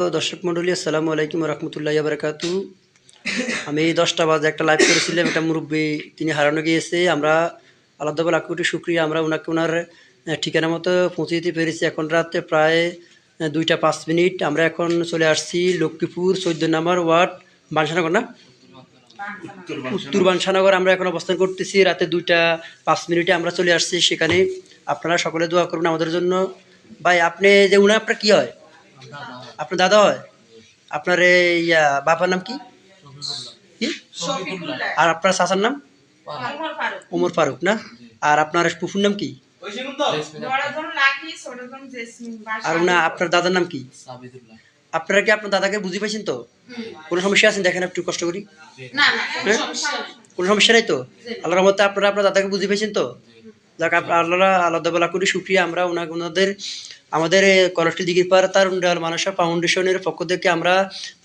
তো দর্শক মণ্ডলী আসসালামু আলাইকুম রহমতুল্লাহি বারাকাতু। আমি 10টা বাজে একটা লাইভ করেছিলাম, একটা মুরব্বী তিনি হারানো গিয়েছে। আমরা আলাদা লাখ কোটি শুক্রিয়া, আমরা ওনাকে ওনার ঠিকানা মতো পৌঁছে দিতে পেরেছি। এখন রাতে প্রায় 2টা 5 মিনিট। আমরা এখন চলে আসছি লক্ষ্মীপুর 14 নম্বর ওয়ার্ড, বাঞ্ছানগর না, উত্তর বাঞ্ছানগর। আমরা এখন অবস্থান করতেছি। রাতে 2টা 5 মিনিটে আমরা চলে আসছি সেখানে। আপনারা সকলে দোয়া করবেন আমাদের জন্য। ভাই আপনি যে উনি আপনার কি হয়? আপনার দাদা হয়? আপনার এই বাবার নাম কি? কি? আর আপনার চাচার নাম? ওমর ফারুক না? আর আপনার ফুফুর নাম কি? আর উনা আপনার দাদার নাম কি? আপনারা কি আপনার দাদাকে বুঝে পাইছেন তো? কোনো সমস্যা আছে? দেখেন একটু কষ্ট করি। কোনো সমস্যা নাই তো? আল্লাহর রহমতে আপনারা আপনার দাদাকে বুঝে পাইছেন তো? যাক, আল্লাহ আলাদা বেলা করি শুক্রিয়া। আমরা ওনাদের আমাদের কলেজটি দিঘির পাড় তার মানসা ফাউন্ডেশনের পক্ষ থেকে আমরা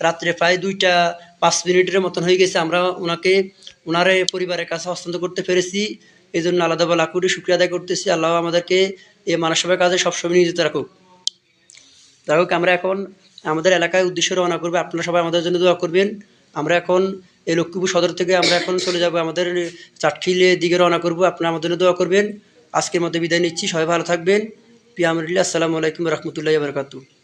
রাত্রে প্রায় 2টা 5 মিনিটের মতন হয়ে গেছে, আমরা ওনার পরিবারের কাছে হস্তান্তর করতে পেরেছি। এই জন্য আলাদা বেলা করি শুক্রিয়া আদায় করতেছি। আল্লাহ আমাদেরকে এই মানসিকতার কাজে সবসময় নিয়োজিত রাখুক। যাই হোক, আমরা এখন আমাদের এলাকায় উদ্দেশ্যে রওনা করবো। আপনারা সবাই আমাদের জন্য দোয়া করবেন। আমরা এখন এই লক্ষ্মীপুর সদর থেকে আমরা এখন চলে যাব আমাদের চাটখিলের দিকে রওনা করবো। আপনারা আমাদের জন্য দোয়া করবেন। আজকের মধ্যে বিদায় নিচ্ছি। সবাই ভালো থাকবেন। পিয়ামরিল্লাহ। আসসালামু আলাইকুম রহমতুল্লাহি বারাকাতুহু।